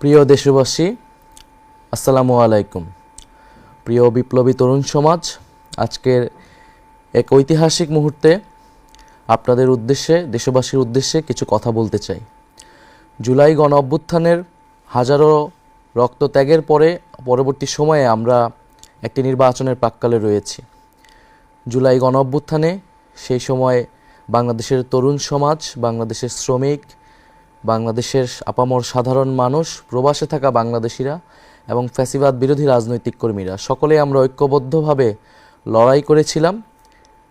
প্রিয় দেশবাসী, আসসালামু আলাইকুম। প্রিয় বিপ্লবী তরুণ সমাজ, আজকের এক ঐতিহাসিক মুহূর্তে আপনাদের উদ্দেশ্যে, দেশবাসীর উদ্দেশ্যে কিছু কথা বলতে চাই। জুলাই গণ অভ্যুত্থানের হাজারো রক্তত্যাগের পরবর্তী সময়ে আমরা একটি নির্বাচনের প্রাক্কালে রয়েছি। জুলাই গণ অভ্যুত্থানে সেই সময় বাংলাদেশের তরুণ সমাজ, বাংলাদেশের শ্রমিক, বাংলাদেশের আপামর সাধারণ মানুষ, প্রবাসে থাকা বাংলাদেশিরা এবং ফ্যাসিবাদ বিরোধী রাজনৈতিক কর্মীরা সকলে আমরা ঐক্যবদ্ধভাবে লড়াই করেছিলাম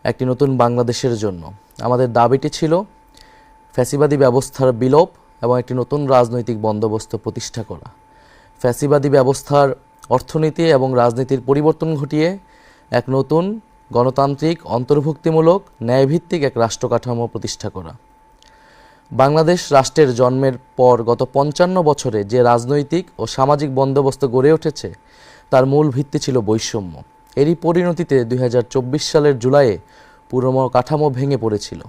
একটি নতুন বাংলাদেশের জন্য। আমাদের দাবিটি ছিল ফ্যাসিবাদী ব্যবস্থার বিলোপ এবং একটি নতুন রাজনৈতিক বন্দোবস্ত প্রতিষ্ঠা করা। ফ্যাসিবাদী ব্যবস্থার অর্থনীতি এবং রাজনীতির পরিবর্তন ঘটিয়ে এক নতুন গণতান্ত্রিক, অন্তর্ভুক্তিমূলক, ন্যায়ভিত্তিক এক রাষ্ট্র কাঠামো প্রতিষ্ঠা করা। বাংলাদেশ রাষ্ট্রের জন্মের পর গত ৫৫ বছরে যে রাজনৈতিক ও সামাজিক বন্দোবস্ত গড়ে উঠেছে তার মূল ভিত্তি ছিল বৈষম্য। এরই পরিণতিতে ২০২৪ সালের জুলাইয়ে পুরো কাঠামো ভেঙে পড়েছিল।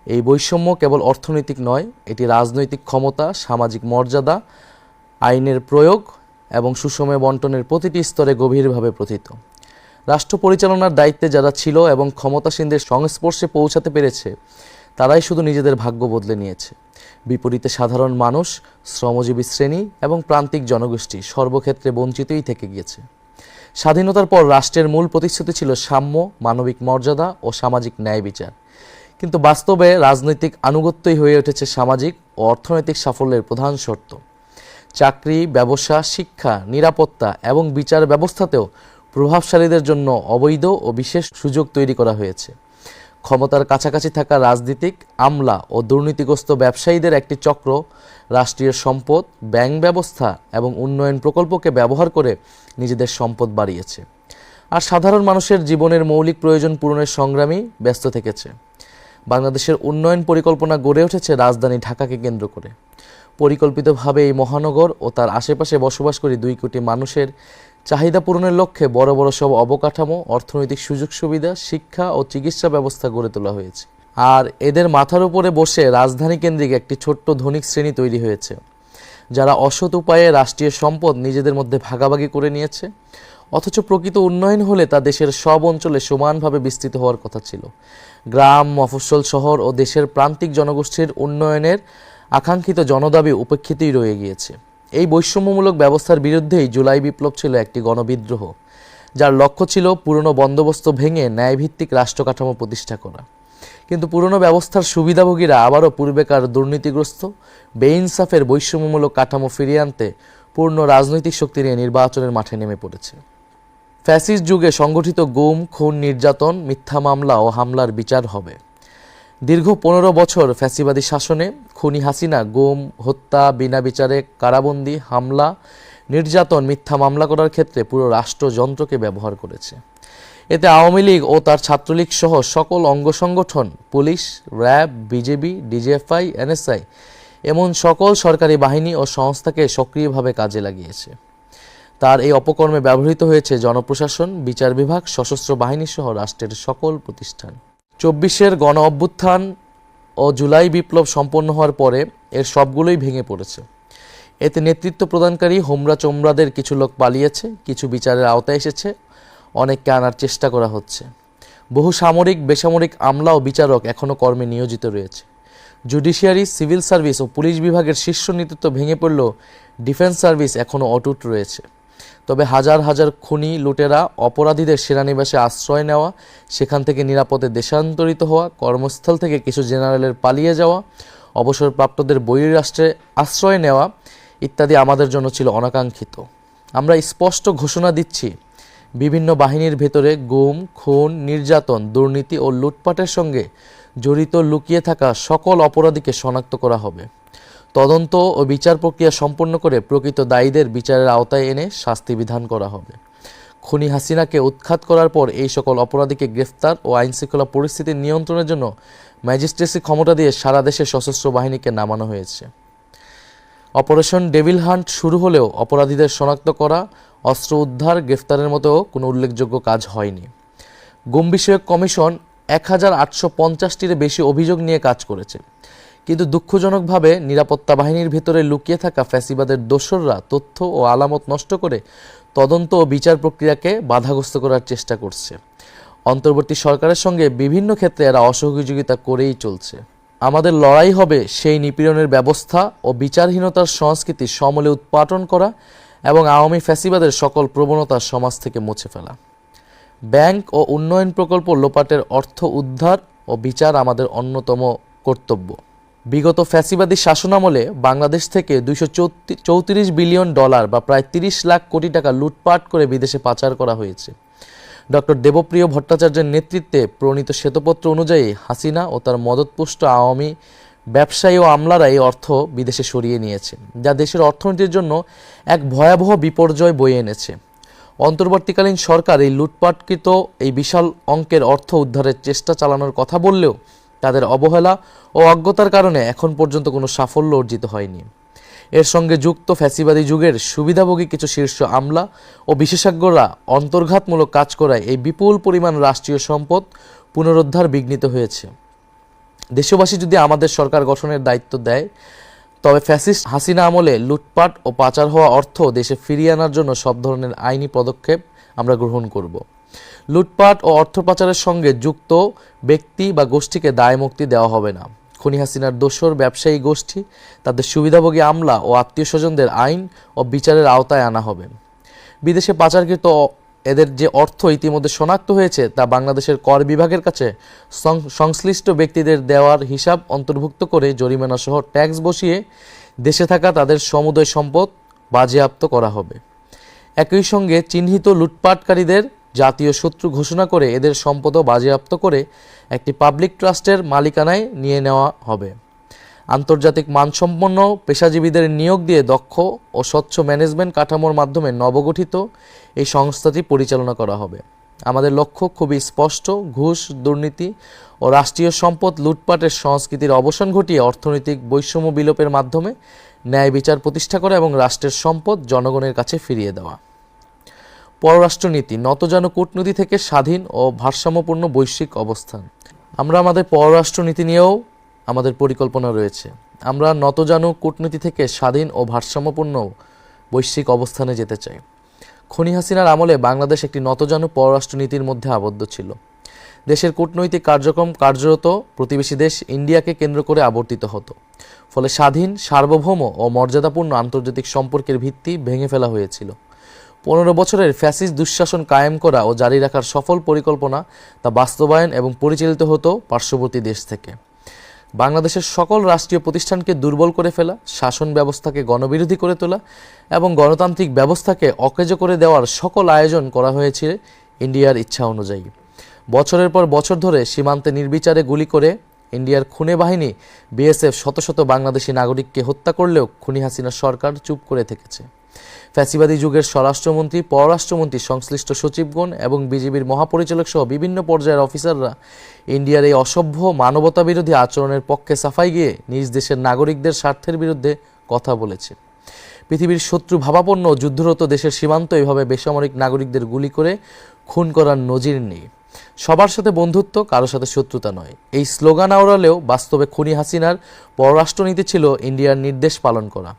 এই বৈষম্য কেবল অর্থনৈতিক নয়, এটি রাজনৈতিক ক্ষমতা, সামাজিক মর্যাদা, আইনের প্রয়োগ এবং সুষম বণ্টনের প্রতিটি স্তরে গভীরভাবে প্রথিত। রাষ্ট্র পরিচালনার দায়িত্বে যারা ছিল এবং ক্ষমতাসীনদের সংস্পর্শে পৌঁছাতে পেরেছে তারাই শুধু নিজেদের ভাগ্য বদলে নিয়েছে। বিপরীতে সাধারণ মানুষ, শ্রমজীবী শ্রেণী এবং প্রান্তিক জনগোষ্ঠী সর্বক্ষেত্রে বঞ্চিতই থেকে গিয়েছে। স্বাধীনতার পর রাষ্ট্রের মূল প্রতিশ্রুতি ছিল সাম্য, মানবিক মর্যাদা ও সামাজিক ন্যায় বিচার। কিন্তু বাস্তবে রাজনৈতিক আনুগত্যই হয়ে উঠেছে সামাজিক ও অর্থনৈতিক সাফল্যের প্রধান শর্ত। চাকরি, ব্যবসা, শিক্ষা, নিরাপত্তা এবং বিচার ব্যবস্থাতেও প্রভাবশালীদের জন্য অবৈধ ও বিশেষ সুযোগ তৈরি করা হয়েছে। ক্ষমতার কাছাকাছি থাকা রাজনীতিক, আমলা ও দুর্নীতিগ্রস্ত ব্যবসায়ীদের একটি চক্র রাষ্ট্রীয় সম্পদ, ব্যাংক ব্যবস্থা এবং উন্নয়ন প্রকল্পকে ব্যবহার করে নিজেদের সম্পদ বাড়িয়েছে, আর সাধারণ মানুষের জীবনের মৌলিক প্রয়োজন পূরণের সংগ্রামী ব্যস্ত থেকেছে। বাংলাদেশের উন্নয়ন পরিকল্পনা গড়ে উঠেছে রাজধানী ঢাকাকে কেন্দ্র করে। পরিকল্পিতভাবে এই মহানগর ও তার আশেপাশে বসবাসকারী ২ কোটি মানুষের চাহিদা পূরণের লক্ষ্যে বড় বড় সব অবকাঠামো, অর্থনৈতিক সুযোগ সুবিধা, শিক্ষা ও চিকিৎসা ব্যবস্থা গড়ে তোলা হয়েছে। আর এদের মাথার উপরে বসে রাজধানী কেন্দ্রিক একটি ছোট্ট ধনিক শ্রেণী তৈরি হয়েছে, যারা অসৎ উপায়ে রাষ্ট্রীয় সম্পদ নিজেদের মধ্যে ভাগাভাগি করে নিয়েছে। অথচ প্রকৃত উন্নয়ন হলে তা দেশের সব অঞ্চলে সমানভাবে বিস্তৃত হওয়ার কথা ছিল। গ্রাম, মফস্বল, শহর ও দেশের প্রান্তিক জনগোষ্ঠীর উন্নয়নের আকাঙ্ক্ষিত জনদাবি উপেক্ষিতই রয়ে গিয়েছে। এই বৈষম্যমূলক ব্যবস্থার বিরুদ্ধেই জুলাই বিপ্লব ছিল একটি গণবিদ্রোহ, যার লক্ষ্য ছিল পুরনো বন্দোবস্ত ভেঙে ন্যায়ভিত্তিক রাষ্ট্র কাঠামো প্রতিষ্ঠা করা। কিন্তু পুরনো ব্যবস্থার সুবিধাভোগীরা আবারও পূর্বেকার দুর্নীতিগ্রস্ত, বেইনসাফের বৈষম্যমূলক কাঠামো ফিরিয়ে আনতে পূর্ণ রাজনৈতিক শক্তি নিয়ে নির্বাচনের মাঠে নেমে পড়েছে। ফ্যাসিস্ট যুগে সংগঠিত গুম, খুন, নির্যাতন, মিথ্যা মামলা ও হামলার বিচার হবে। দীর্ঘ ১৫ বছর ফ্যাসিবাদী শাসনে খুনি হাসিনা গুম, হত্যা, বিনা বিচারে কারাবন্দী, হামলা, নির্যাতন, মিথ্যা মামলা করার ক্ষেত্রে পুরো রাষ্ট্রযন্ত্রকে ব্যবহার করেছে। এতে আওয়ামী লীগ ও তার ছাত্রলীগ সহ সকল অঙ্গ সংগঠন, police, RAB, BJP, DGFI, NSI এমন সকল সরকারি বাহিনী ও সংস্থাকে সক্রিয়ভাবে কাজে লাগিয়েছে। তার এই অপকর্মে ব্যবহৃত হয়েছে জনপ্রশাসন, বিচার বিভাগ, সশস্ত্র বাহিনী সহ রাষ্ট্রের সকল প্রতিষ্ঠান। ২৪-এর গণ অভ্যুত্থান ও জুলাই বিপ্লব সম্পন্ন হওয়ার পরে এর সবগুলোই ভেঙে পড়েছে। এতে নেতৃত্ব প্রদানকারী হোমরা চোমরাদের কিছু লোক পালিয়েছে, কিছু বিচারের আওতায় এসেছে, অনেককে আনার চেষ্টা করা হচ্ছে। বহু সামরিক, বেসামরিক আমলা ও বিচারক এখনও কর্মে নিয়োজিত রয়েছে। জুডিশিয়ারি, সিভিল সার্ভিস ও পুলিশ বিভাগের শীর্ষ নেতৃত্ব ভেঙে পড়লেও ডিফেন্স সার্ভিস এখনও অটুট রয়েছে। তবে হাজার হাজার খুনি, লুটেরা, অপরাধীদের সেনানিবাসে আশ্রয় নেওয়া, সেখান থেকে নিরাপদে দেশান্তরিত হওয়া, কর্মস্থল থেকে কিছু জেনারেলের পালিয়ে যাওয়া, অবসরপ্রাপ্তদের বহির্রাষ্ট্রে আশ্রয় নেওয়া ইত্যাদি আমাদের জন্য ছিল অনাকাঙ্ক্ষিত। আমরা স্পষ্ট ঘোষণা দিচ্ছি, বিভিন্ন বাহিনীর ভেতরে গুম, খুন, নির্যাতন, দুর্নীতি ও লুটপাটের সঙ্গে জড়িত লুকিয়ে থাকা সকল অপরাধীকে শনাক্ত করা হবে। তদন্ত ও বিচার প্রক্রিয়া সম্পন্ন করে প্রকৃত দায়ীদের বিচারের আওতায় এনে শাস্তি বিধান করা হবে। খুনি হাসিনাকে উৎখাত করার পর এই সকল অপরাধীকে গ্রেফতার ও আইনশৃঙ্খলা পরিস্থিতি নিয়ন্ত্রণের জন্য ম্যাজিস্ট্রেসি ক্ষমতা দিয়ে সারা দেশে সশস্ত্র বাহিনীকে নামানো হয়েছে। অপারেশন ডেভিল হান্ট শুরু হলেও অপরাধীদের শনাক্ত করা, অস্ত্র উদ্ধার, গ্রেফতারের মতো কোনো উল্লেখযোগ্য কাজ হয়নি। গুম বিষয়ক কমিশন ১,৮৫০টির বেশি অভিযোগ নিয়ে কাজ করেছে, কিন্তু দুঃখজনকভাবে নিরাপত্তা বাহিনীর ভেতরে লুকিয়ে থাকা ফ্যাসিবাদের দোসররা তথ্য ও আলামত নষ্ট করে তদন্ত ও বিচার প্রক্রিয়াকে বাধাগ্রস্ত করার চেষ্টা করছে। অন্তর্বর্তী সরকারের সঙ্গে বিভিন্ন ক্ষেত্রে এরা অসহযোগিতা করেই চলছে। আমাদের লড়াই হবে সেই নিপীড়নের ব্যবস্থা ও বিচারহীনতার সংস্কৃতি সমূলে উৎপাটন করা এবং আওয়ামী ফ্যাসিবাদের সকল প্রবণতা সমাজ থেকে মুছে ফেলা। ব্যাংক ও উন্নয়ন প্রকল্প লোপাটের অর্থ উদ্ধার ও বিচার আমাদের অন্যতম কর্তব্য। বিগত ফ্যাসিবাদী শাসনামলে বাংলাদেশ থেকে $234 বিলিয়ন বা প্রায় 30 লাখ কোটি টাকা লুটপাট করে বিদেশে পাচার করা হয়েছে। ডক্টর দেবপ্রিয় ভট্টাচার্যের নেতৃত্বে প্রণীত শ্বেতপত্র অনুযায়ী হাসিনা ও তার মদতপুষ্ট আওয়ামী ব্যবসায়ী ও আমলারা এই অর্থ বিদেশে সরিয়ে নিয়েছে, যা দেশের অর্থনীতির জন্য এক ভয়াবহ বিপর্যয় বয়ে এনেছে। অন্তর্বর্তীকালীন সরকার এই লুটপাটকৃত এই বিশাল অঙ্কের অর্থ উদ্ধারের চেষ্টা চালানোর কথা বললেও তাদের অবহেলা ও অজ্ঞতার কারণে এখন পর্যন্ত কোনো সাফল্য অর্জিত হয়নি। এর সঙ্গে যুক্ত ফ্যাসিবাদী যুগের সুবিধাভোগী কিছু শীর্ষ আমলা ও বিশেষজ্ঞরা অন্তর্ঘাতমূলক কাজ করায় এই বিপুল পরিমাণ রাষ্ট্রীয় সম্পদ পুনরুদ্ধার বিঘ্নিত হয়েছে। দেশবাসী যদি আমাদের সরকার গঠনের দায়িত্ব দেয়, তবে ফ্যাসিস্ট হাসিনা আমলে লুটপাট ও পাচার হওয়া অর্থ দেশে ফিরিয়ে আনার জন্য সব ধরনের আইনি পদক্ষেপ আমরা গ্রহণ করব। লুটপাট ও অর্থ পাচারের সঙ্গে যুক্ত ব্যক্তি বা গোষ্ঠীকে দায়মুক্তি দেওয়া হবে না। খুনি হাসিনার দোসর ব্যবসায়ী গোষ্ঠী, তাদের সুবিধাভোগী আমলা ও আত্মীয় স্বজনদের আইন ও বিচারের আওতায় আনা হবে। বিদেশে পাচারকৃত এদের যে অর্থ ইতিমধ্যে শনাক্ত হয়েছে তা বাংলাদেশের কর বিভাগের কাছে সংশ্লিষ্ট ব্যক্তিদের দেওয়ার হিসাব অন্তর্ভুক্ত করে জরিমানা সহ ট্যাক্স বসিয়ে দেশে থাকা তাদের সমুদয় সম্পদ বাজেয়াপ্ত করা হবে। একই সঙ্গে চিহ্নিত লুটপাটকারীদের জাতীয় শত্রু ঘোষণা করে এদের সম্পদও বাজেয়াপ্ত করে একটি পাবলিক ট্রাস্টের মালিকানায় নিয়ে নেওয়া হবে। আন্তর্জাতিক মানসম্পন্ন পেশাজীবীদের নিয়োগ দিয়ে দক্ষ ও স্বচ্ছ ম্যানেজমেন্ট কাঠামোর মাধ্যমে নবগঠিত এই সংস্থাটি পরিচালনা করা হবে। আমাদের লক্ষ্য খুবই স্পষ্ট: ঘুষ, দুর্নীতি ও রাষ্ট্রীয় সম্পদ লুটপাটের সংস্কৃতির অবসান ঘটিয়ে অর্থনৈতিক বৈষম্য বিলোপের মাধ্যমে ন্যায় বিচার প্রতিষ্ঠা করা এবং রাষ্ট্রের সম্পদ জনগণের কাছে ফিরিয়ে দেওয়া। পররাষ্ট্রনীতি নতজানু কূটনীতি থেকে স্বাধীন ও ভারসাম্যপূর্ণ বৈশ্বিক অবস্থান। আমরা আমাদের পররাষ্ট্রনীতি নিয়েও আমাদের পরিকল্পনা রয়েছে। আমরা নতজানু কূটনীতি থেকে স্বাধীন ও ভারসাম্যপূর্ণ বৈশ্বিক অবস্থানে যেতে চাই। খুনি হাসিনার আমলে বাংলাদেশ একটি নতজানু পররাষ্ট্রনীতির মধ্যে আবদ্ধ ছিল। দেশের কূটনৈতিক কার্যক্রম কার্যরত প্রতিবেশী দেশ ইন্ডিয়াকে কেন্দ্র করে আবর্তিত হতো। ফলে স্বাধীন, সার্বভৌম ও মর্যাদাপূর্ণ আন্তর্জাতিক সম্পর্কের ভিত্তি ভেঙে ফেলা হয়েছিল। 15 বছরের ফ্যাসিস্ট দুঃশাসন কায়েম করা ও জারি রাখার সফল পরিকল্পনা তা বাস্তবায়ন এবং পরিচালিত হতো পার্শ্ববর্তী দেশ থেকে। বাংলাদেশের সকল রাষ্ট্রীয় প্রতিষ্ঠানকে দুর্বল করে ফেলা, শাসন ব্যবস্থাকে গণবিরোধী করে তোলা এবং গণতান্ত্রিক ব্যবস্থাকে অকেজো করে দেওয়ার সকল আয়োজন করা হয়েছে ইন্ডিয়ার ইচ্ছা অনুযায়ী। বছরের পর বছর ধরে সীমান্তে নির্বিচারে গুলি করে ইন্ডিয়ার খুনে বাহিনী বিএসএফ শত শত বাংলাদেশি নাগরিককে হত্যা করলেও খুনি হাসিনা সরকার চুপ করে থেকেছে। ফ্যাসিবাদী যুগের স্বরাষ্ট্রমন্ত্রী, পররাষ্ট্রমন্ত্রী, সংশ্লিষ্ট সচিবগণ এবং বিজিবির মহাপরিচালক সহ বিভিন্ন পর্যায়ের অফিসাররা ইন্ডিয়ার এই অসভ্য মানবতাবিরোধী আচরণের পক্ষে সাফাই গিয়ে নিজ দেশের নাগরিকদের স্বার্থের বিরুদ্ধে কথা বলেছে। পৃথিবীর শত্রু ভাবাপন্ন যুদ্ধরত দেশের সীমান্ত এভাবে বেসামরিক নাগরিকদের গুলি করে খুন করার নজির নেই। সবার সাথে বন্ধুত্ব, কারো সাথে শত্রুতা নয়, এই স্লোগান আওড়ালেও বাস্তবে খুনি হাসিনার পররাষ্ট্রনীতি ছিল ইন্ডিয়ার নির্দেশ পালন করা।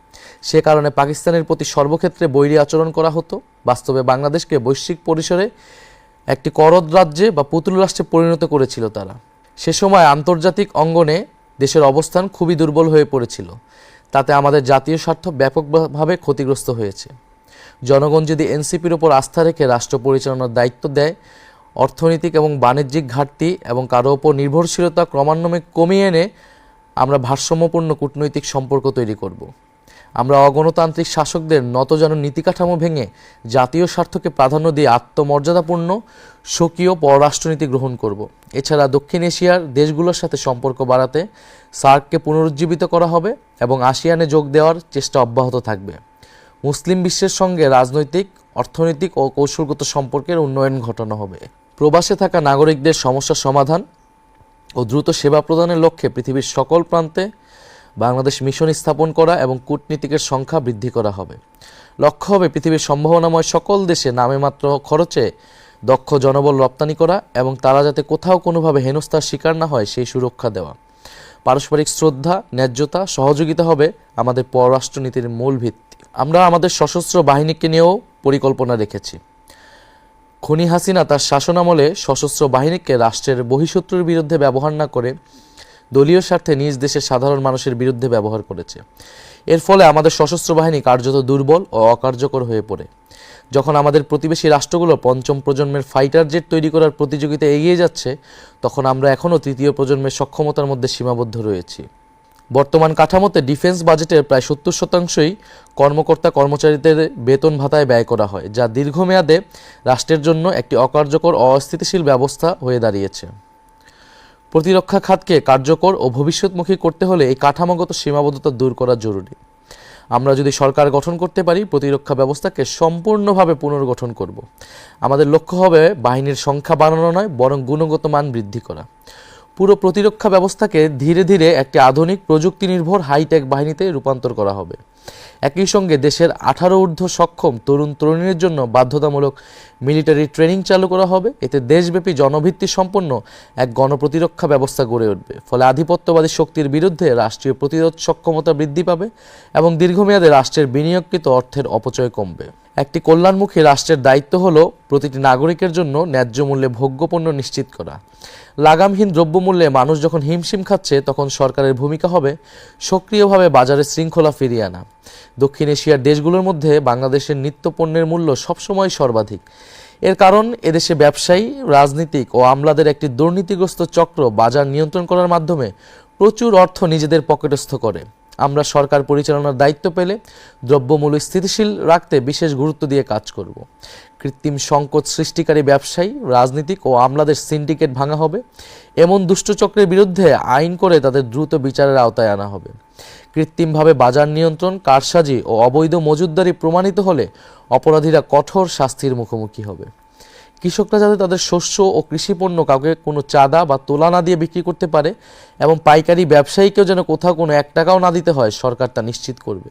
সে কারণে পাকিস্তানের প্রতি সর্বক্ষেত্রে বৈরী আচরণ করা হতো। বাস্তবে বাংলাদেশকে বৈশ্বিক পরিসরে একটি করদ রাজ্যে বা পুতুল রাষ্ট্রে পরিণত করেছিল তারা। সে সময় আন্তর্জাতিক অঙ্গনে দেশের অবস্থান খুবই দুর্বল হয়ে পড়েছিল। তাতে আমাদের জাতীয় স্বার্থ ব্যাপকভাবে ক্ষতিগ্রস্ত হয়েছে। জনগণ যদি এনসিপির ওপর আস্থা রেখে রাষ্ট্র পরিচালনার দায়িত্ব দেয়, অর্থনৈতিক এবং বাণিজ্যিক ঘাটতি এবং কারো ওপর নির্ভরশীলতা ক্রমান্বয়ে কমিয়ে এনে আমরা ভারসাম্যপূর্ণ কূটনৈতিক সম্পর্ক তৈরি করব। আমরা অগণতান্ত্রিক শাসকদের নতজানু নীতিকাঠামো ভেঙে জাতীয় স্বার্থকে প্রাধান্য দিয়ে আত্মমর্যাদাপূর্ণ স্বকীয় পররাষ্ট্রনীতি গ্রহণ করব। এছাড়া দক্ষিণ এশিয়ার দেশগুলোর সাথে সম্পর্ক বাড়াতে সার্ককে পুনরুজ্জীবিত করা হবে এবং আসিয়ানে যোগ দেওয়ার চেষ্টা অব্যাহত থাকবে। মুসলিম বিশ্বের সঙ্গে রাজনৈতিক, অর্থনৈতিক ও কৌশলগত সম্পর্কের উন্নয়ন ঘটানো হবে। প্রবাসে থাকা নাগরিকদের সমস্যা সমাধান ও দ্রুত সেবা প্রদানের লক্ষ্যে পৃথিবীর সকল প্রান্তে বাংলাদেশ মিশন স্থাপন করা এবং কূটনীতিকের সংখ্যা বৃদ্ধি করা হবে। লক্ষ্য হবে পৃথিবীর সম্ভাবনাময় সকল দেশে নামে মাত্র খরচে দক্ষ জনবল রপ্তানি করা এবং তারা যাতে কোথাও কোনোভাবে হেনস্থার শিকার না হয় সেই সুরক্ষা দেওয়া। পারস্পরিক শ্রদ্ধা, ন্যায্যতা, সহযোগিতা হবে আমাদের পররাষ্ট্রনীতির মূল ভিত্তি। আমরা আমাদের সশস্ত্র বাহিনীকে নিয়েও পরিকল্পনা রেখেছি। খুনি হাসিনা তার শাসনামলে সশস্ত্র বাহিনীকে রাষ্ট্রের বহিঃশত্রুর বিরুদ্ধে ব্যবহার না করে দলীয় স্বার্থে নিজ দেশের সাধারণ মানুষের বিরুদ্ধে ব্যবহার করেছে। এর ফলে আমাদের সশস্ত্র বাহিনী কার্যত দুর্বল ও অকার্যকর হয়ে পড়ে। যখন আমাদের প্রতিবেশী রাষ্ট্রগুলো পঞ্চম প্রজন্মের ফাইটার জেট তৈরি করার প্রতিযোগিতায় এগিয়ে যাচ্ছে, তখন আমরা এখনও তৃতীয় প্রজন্মের সক্ষমতার মধ্যে সীমাবদ্ধ রয়েছি। বর্তমান কাঠামোতে ডিফেন্স বাজেটের প্রায় 70% কর্মকর্তা কর্মচারীদের বেতন ভাতায় ব্যয় করা হয়, যা দীর্ঘমেয়াদে রাষ্ট্রের জন্য একটি অকার্যকর ও অস্থিতিশীল ব্যবস্থা হয়ে দাঁড়িয়েছে। প্রতিরক্ষা খাতকে কার্যকর ও ভবিষ্যৎমুখী করতে হলে এই কাঠামোগত সীমাবদ্ধতা দূর করা জরুরি। আমরা যদি সরকার গঠন করতে পারি, প্রতিরক্ষা ব্যবস্থাকে সম্পূর্ণভাবে পুনর্গঠন করব। আমাদের লক্ষ্য হবে বাহিনীর সংখ্যা বাড়ানো নয়, বরং গুণগত মান বৃদ্ধি করা। পুরো প্রতিরক্ষা ব্যবস্থাকে ধীরে ধীরে একটি আধুনিক প্রযুক্তি নির্ভর হাইটেক বাহিনীতে রূপান্তর করা হবে। একই সঙ্গে দেশের 18 ঊর্ধ্ব সক্ষম তরুণ তরুণীদের জন্য বাধ্যতামূলক মিলিটারি ট্রেনিং চালু করা হবে। এতে দেশব্যাপী জনভিত্তি সম্পন্ন এক গণপ্রতিরক্ষা ব্যবস্থা গড়ে উঠবে। ফলে আধিপত্যবাদী শক্তির বিরুদ্ধে রাষ্ট্রীয় প্রতিরোধ সক্ষমতা বৃদ্ধি পাবে এবং দীর্ঘমেয়াদে রাষ্ট্রের বিনিয়োগকৃত অর্থের অপচয় কমবে। একটি কল্যাণমুখী রাষ্ট্রের দায়িত্ব হলো প্রতিটি নাগরিকের জন্য ন্যায্য মূল্যে ভোগ্যপণ্য নিশ্চিত করা। লাগামহীন দ্রব্যমূল্যে মানুষ যখন হিমশিম খাচ্ছে, তখন সরকারের ভূমিকা হবে সক্রিয়ভাবে বাজারে শৃঙ্খলা ফিরিয়ে আনা। দক্ষিণ এশিয়ার দেশগুলোর মধ্যে বাংলাদেশের নিত্যপণ্যের মূল্য সবসময় সর্বাধিক। এর কারণ এদেশে ব্যবসায়ী, রাজনীতিক ও আমলাদের একটি দুর্নীতিগ্রস্ত চক্র বাজার নিয়ন্ত্রণ করার মাধ্যমে প্রচুর অর্থ নিজেদের পকেটস্থ করে। আমরা সরকার পরিচালনার দায়িত্ব পেলে দ্রব্যমূল্য স্থিতিশীল রাখতে বিশেষ গুরুত্ব দিয়ে কাজ করব। কৃত্রিম সংকট সৃষ্টিকারী ব্যবসায়ী, রাজনীতিক ও আমলাদের সিন্ডিকেট ভাঙা হবে। এমন দুষ্টচক্রের বিরুদ্ধে আইন করে তাদের দ্রুত বিচারের আওতায় আনা হবে। কৃত্রিমভাবে বাজার নিয়ন্ত্রণ, কারসাজি ও অবৈধ মজুতদারি প্রমাণিত হলে অপরাধীরা কঠোর শাস্তির মুখোমুখি হবে। কৃষকরা যাতে তাদের শস্য ও কৃষিপণ্য কাউকে কোনো চাঁদা বা তোলা না দিয়ে বিক্রি করতে পারে এবং পাইকারি ব্যবসায়ীকেও যেন কোথাও কোনো 1 টাকাও না দিতে হয়, সরকার তা নিশ্চিত করবে।